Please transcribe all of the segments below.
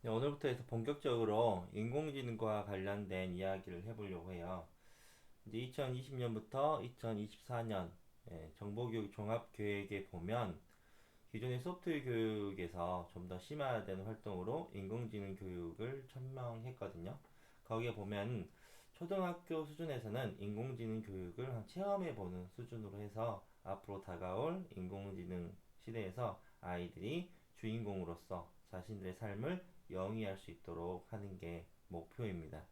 네, 오늘부터 해서 본격적으로 인공지능과 관련된 이야기를 해보려고 해요. 이제 2020년부터 2024년 정보교육 종합계획에 보면 기존의 소프트웨어 교육에서 좀 더 심화된 활동으로 인공지능 교육을 천명했거든요. 거기에 보면 초등학교 수준에서는 인공지능 교육을 체험해보는 수준으로 해서 앞으로 다가올 인공지능 시대에서 아이들이 주인공으로서 자신들의 삶을 영위할 수 있도록 하는 게 목표입니다.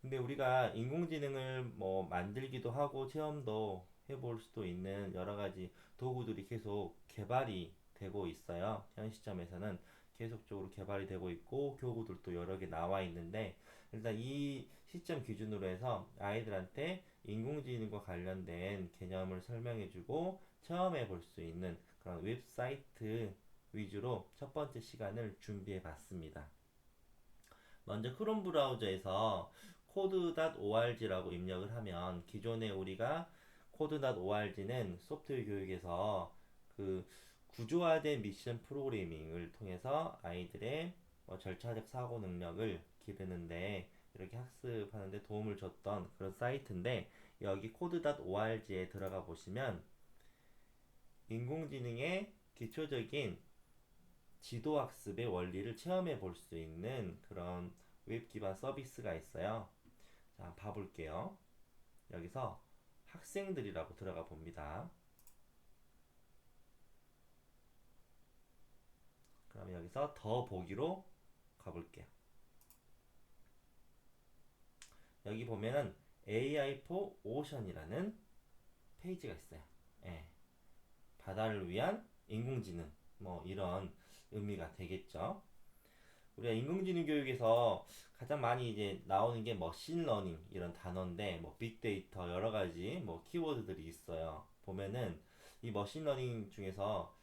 근데 우리가 인공지능을 뭐 만들기도 하고 체험도 해볼 수도 있는 여러 가지 도구들이 계속 개발이 되고 있어요. 현 시점에서는 계속적으로 개발이 되고 있고 교구들도 여러 개 나와 있는데 일단 이 시점 기준으로 해서 아이들한테 인공지능과 관련된 개념을 설명해주고 체험해 볼 수 있는 그런 웹사이트 위주로 첫 번째 시간을 준비해 봤습니다. 먼저 크롬 브라우저에서 code.org라고 입력을 하면 기존에 우리가 code.org는 소프트웨어 교육에서 그 구조화된 미션 프로그래밍을 통해서 아이들의 절차적 사고 능력을 기르는데 이렇게 학습하는데 도움을 줬던 그런 사이트인데 여기 code.org에 들어가 보시면 인공지능의 기초적인 지도학습의 원리를 체험해 볼 수 있는 그런 웹 기반 서비스가 있어요. 자, 봐볼게요. 여기서 학생들이라고 들어가 봅니다. 그럼 여기서 더 보기로 가볼게요. 여기 보면은 AI for Ocean이라는 페이지가 있어요. 예, 바다를 위한 인공지능 뭐 이런 의미가 되겠죠. 우리가 인공지능 교육에서 가장 많이 이제 나오는 게 머신러닝 이런 단어인데 뭐 빅데이터 여러 가지 뭐 키워드들이 있어요. 보면은 이 머신러닝 중에서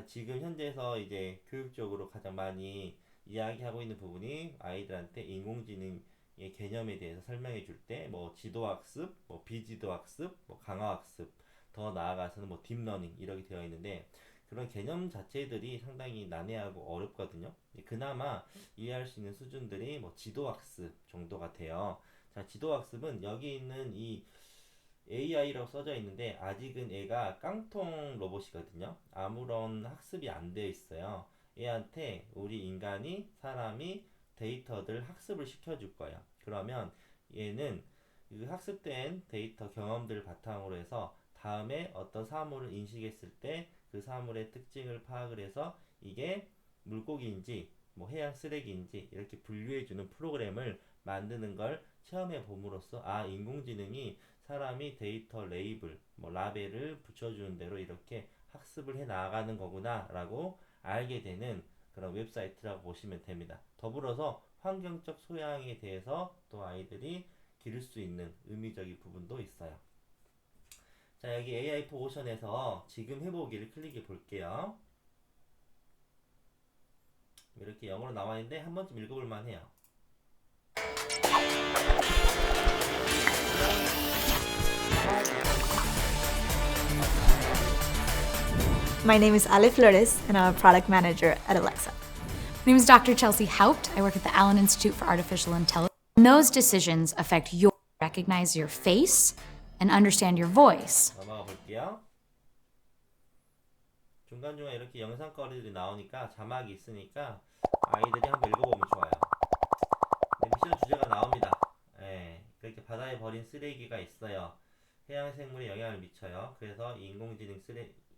지금 현재에서 이제 교육적으로 가장 많이 이야기하고 있는 부분이 아이들한테 인공지능의 개념에 대해서 설명해 줄 때 뭐 지도학습, 뭐 비지도학습, 뭐 강화학습, 더 나아가서는 뭐 딥러닝 이렇게 되어 있는데 그런 개념 자체들이 상당히 난해하고 어렵거든요. 그나마 이해할 수 있는 수준들이 뭐 지도학습 정도 같아요. 자, 지도학습은 여기 있는 이 AI라고 써져 있는데 아직은 얘가 깡통 로봇이거든요. 아무런 학습이 안 되어 있어요. 얘한테 우리 인간이 사람이 데이터들 학습을 시켜줄 거예요. 그러면 얘는 그 학습된 데이터 경험들을 바탕으로 해서 다음에 어떤 사물을 인식했을 때 그 사물의 특징을 파악을 해서 이게 물고기인지 뭐 해양 쓰레기인지 이렇게 분류해주는 프로그램을 만드는 걸 체험해 봄으로써 아 인공지능이 사람이 데이터 레이블, 뭐 라벨을 붙여주는 대로 이렇게 학습을 해 나가는 거구나 라고 알게 되는 그런 웹사이트라고 보시면 됩니다. 더불어서 환경적 소양에 대해서 또 아이들이 기를 수 있는 의미적인 부분도 있어요. 자, 여기 AI 포오션에서 지금 해보기를 클릭해 볼게요. 이렇게 영어로 나와 있는데 한 번쯤 읽어볼 만해요. My name is Ale Flores, and I'm a product manager at Alexa. My name is Dr. Chelsea Haupt. I work at the Allen Institute for Artificial Intelligence. And those decisions affect your recognize your face and understand your voice. 넘어가 볼게요. 중간중간 이렇게 영상거리들이 나오니까 자막이 있으니까 아이들이 한번 읽어보면 좋아요. 네, 미션 주제가 나옵니다. 예, 그렇게 바다에 버린 쓰레기가 있어요. 해양 생물에 영향을 미쳐요. 그래서 이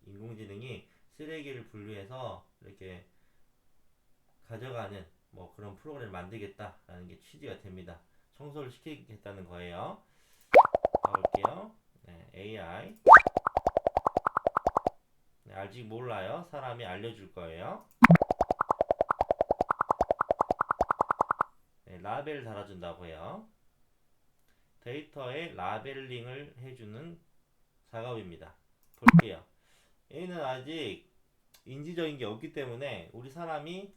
인공지능이 쓰레기를 분류해서 이렇게 가져가는 뭐 그런 프로그램을 만들겠다라는 게 취지가 됩니다. 청소를 시키겠다는 거예요. 가볼게요. 네, AI. 네, 아직 몰라요. 사람이 알려줄 거예요. 네, 라벨 달아준다고 해요. 데이터에 라벨링을 해주는 작업입니다. 볼게요. 얘는 아직 인지적인 게 없기 때문에 우리 사람이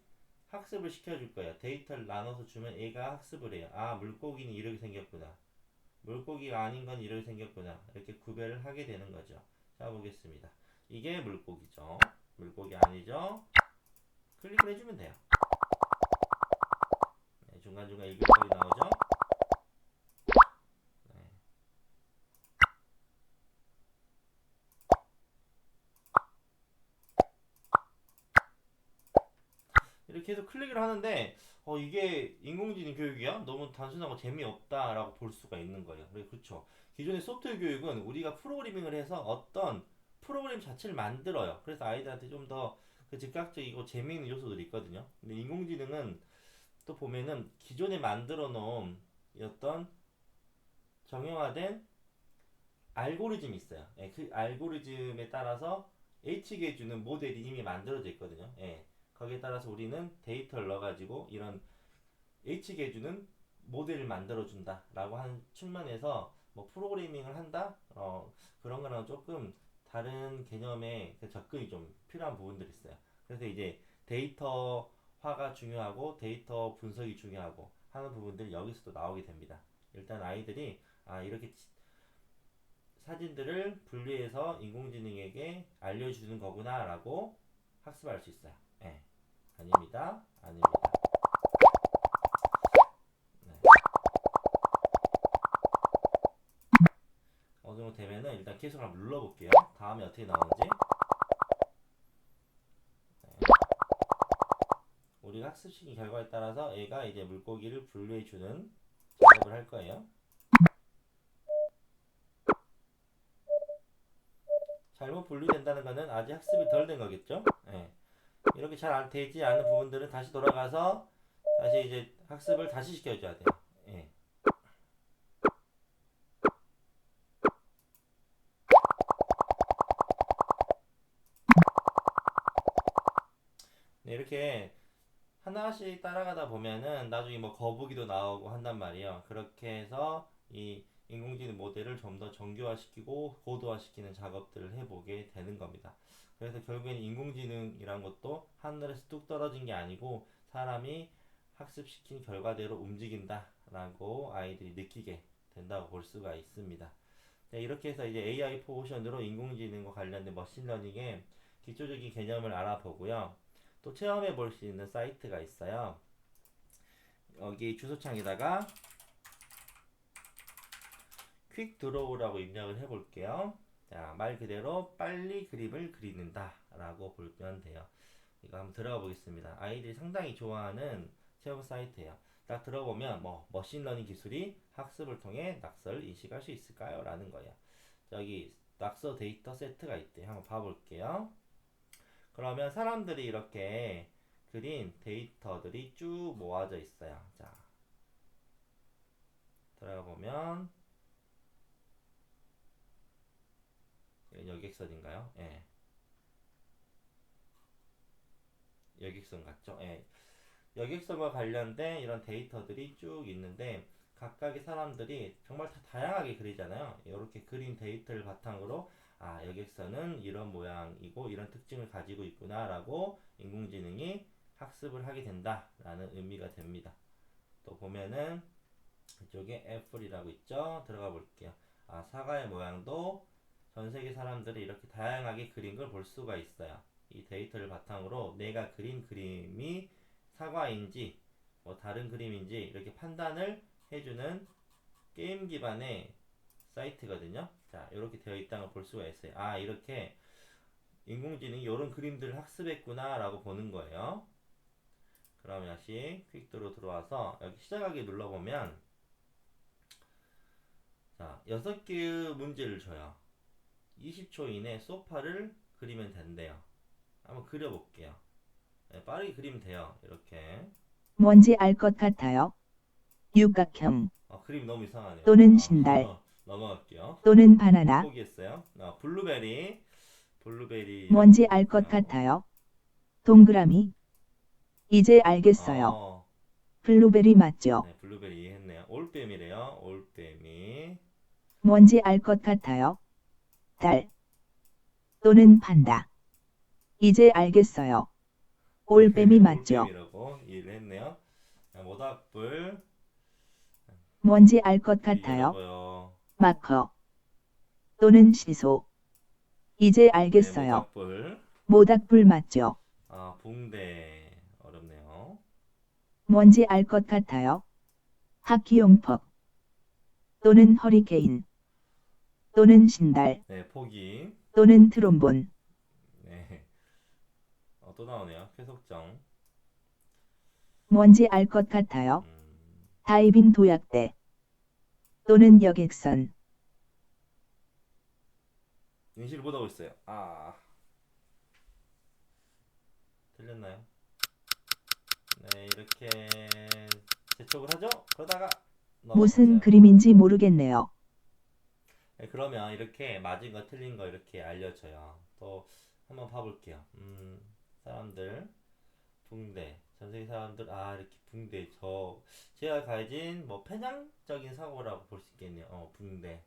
학습을 시켜줄 거예요. 데이터를 나눠서 주면 얘가 학습을 해요. 아, 물고기는 이렇게 생겼구나. 물고기가 아닌 건 이렇게 생겼구나. 이렇게 구별을 하게 되는 거죠. 자, 보겠습니다. 이게 물고기죠. 물고기 아니죠? 클릭을 해주면 돼요. 이렇게 해서 클릭을 하는데 이게 인공지능 교육이야? 너무 단순하고 재미없다라고 볼 수가 있는 거예요. 그렇죠. 기존의 소프트웨어 교육은 우리가 프로그래밍을 해서 어떤 프로그램 자체를 만들어요. 그래서 아이들한테 좀 더 그 즉각적이고 재미있는 요소들이 있거든요. 근데 인공지능은 또 보면은 기존에 만들어 놓은 어떤 정형화된 알고리즘이 있어요. 예, 그 알고리즘에 따라서 H게 주는 모델이 이미 만들어져 있거든요. 예, 거기에 따라서 우리는 데이터를 넣어가지고 이런 H게 주는 모델을 만들어준다라고 하는 측면에서 뭐 프로그래밍을 한다? 그런 거랑 조금 다른 개념의 그 접근이 좀 필요한 부분들이 있어요. 그래서 이제 데이터화가 중요하고 데이터 분석이 중요하고 하는 부분들이 여기서도 나오게 됩니다. 일단 아이들이 이렇게 사진들을 분리해서 인공지능에게 알려주는 거구나라고 학습할 수 있어요. 예. 아닙니다. 아닙니다. 네. 어느 정도 되면은 일단 계속 한번 눌러볼게요. 다음에 어떻게 나오는지. 네. 우리가 학습시킨 결과에 따라서 얘가 이제 물고기를 분류해주는 작업을 할 거예요. 잘못 분류된다는 거는 아직 학습이 덜 된 거겠죠? 예. 이렇게 잘 되지 않은 부분들은 다시 돌아가서 다시 이제 학습을 다시 시켜줘야 돼요. 예. 네, 이렇게 하나씩 따라가다 보면은 나중에 뭐 거북이도 나오고 한단 말이에요. 그렇게 해서 이 인공지능 모델을 좀 더 정교화시키고 고도화시키는 작업들을 해보게 되는 겁니다. 그래서 결국엔 인공지능이란 것도 하늘에서 뚝 떨어진 게 아니고 사람이 학습시킨 결과대로 움직인다라고 아이들이 느끼게 된다고 볼 수가 있습니다. 네, 이렇게 해서 이제 AI 포션으로 인공지능과 관련된 머신러닝의 기초적인 개념을 알아보고요. 또 체험해 볼 수 있는 사이트가 있어요. 여기 주소창에다가 퀵 드로우라고 입력을 해 볼게요. 자, 말 그대로 빨리 그림을 그리는다 라고 보면 돼요. 이거 한번 들어가 보겠습니다. 아이들이 상당히 좋아하는 체험 사이트예요. 딱 들어보면 뭐 머신러닝 기술이 학습을 통해 낙서를 인식할 수 있을까요? 라는 거예요. 여기 낙서 데이터 세트가 있대요. 한번 봐볼게요. 그러면 사람들이 이렇게 그린 데이터들이 쭉 모아져 있어요. 자, 들어가 보면 여객선인가요? 예. 여객선 같죠? 예. 여객선과 관련된 이런 데이터들이 쭉 있는데 각각의 사람들이 정말 다 다양하게 그리잖아요. 이렇게 그린 데이터를 바탕으로 여객선은 이런 모양이고 이런 특징을 가지고 있구나라고 인공지능이 학습을 하게 된다라는 의미가 됩니다. 또 보면은 이쪽에 애플이라고 있죠. 들어가 볼게요. 사과의 모양도 전 세계 사람들이 이렇게 다양하게 그린 걸 볼 수가 있어요. 이 데이터를 바탕으로 내가 그린 그림이 사과인지 뭐 다른 그림인지 이렇게 판단을 해주는 게임 기반의 사이트거든요. 자, 이렇게 되어 있다는 걸 볼 수가 있어요. 이렇게 인공지능이 이런 그림들을 학습했구나 라고 보는 거예요. 그러면 다시 퀵도로 들어와서 여기 시작하기 눌러보면 자, 6개의 문제를 줘요. 20초 이내 소파를 그리면 된대요. 한번 그려볼게요. 네, 빠르게 그리면 돼요. 이렇게. 뭔지 알 것 같아요. 육각형 그림 너무 이상하네요. 또는 신달 넘어갈게요. 또는 바나나. 포기했어요. 블루베리 뭔지 알 것 같아요. 동그라미. 이제 알겠어요. 블루베리 맞죠? 네, 블루베리 했네요. 올빼미래요. 올빼미. 뭔지 알 것 같아요. 달 또는 판다. 이제 알겠어요. 올빼미 맞죠? 올빼미라고 이해를 했네요. 모닥불. 뭔지 알 것 같아요. 이거요. 마커 또는 시소. 이제 네, 알겠어요. 모닥불. 모닥불 맞죠? 붕대. 어렵네요. 뭔지 알 것 같아요. 하키용퍽 또는 허리케인 또는 신달 네, 포기. 또는 트롬본. 네. 또 나오네요. 쾌속정. 뭔지 알 것 같아요. 다이빙 도약대 또는 여객선 인식을 못하고 있어요. 들렸나요? 네, 이렇게 재촉을 하죠. 그러다가 무슨 넘어갔어요. 그림인지 모르겠네요. 네, 그러면 이렇게 맞은 거 틀린 거 이렇게 알려줘요. 또 한번 봐볼게요. 사람들 붕대, 전 세계 사람들 이렇게 붕대 제가 가진 뭐 편향적인 사고라고 볼 수 있겠네요. 붕대.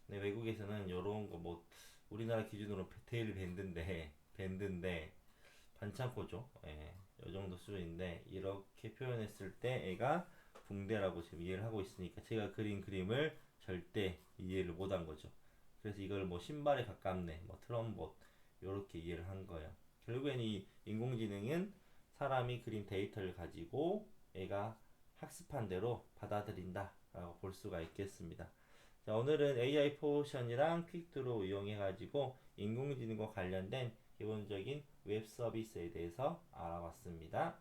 네, 외국에서는 요런 거 뭐 우리나라 기준으로 테일 밴드인데 반창고죠. 예, 요 정도 수준인데 이렇게 표현했을 때 애가 붕대라고 지금 이해를 하고 있으니까 제가 그린 그림을 절대 이해를 못한 거죠. 그래서 이걸 뭐 신발에 가깝네, 뭐 트럼봇 요렇게 이해를 한 거예요. 결국엔 이 인공지능은 사람이 그린 데이터를 가지고 애가 학습한 대로 받아들인다 라고 볼 수가 있겠습니다. 자, 오늘은 AI 포션이랑 퀵드로 이용해 가지고 인공지능과 관련된 기본적인 웹 서비스에 대해서 알아봤습니다.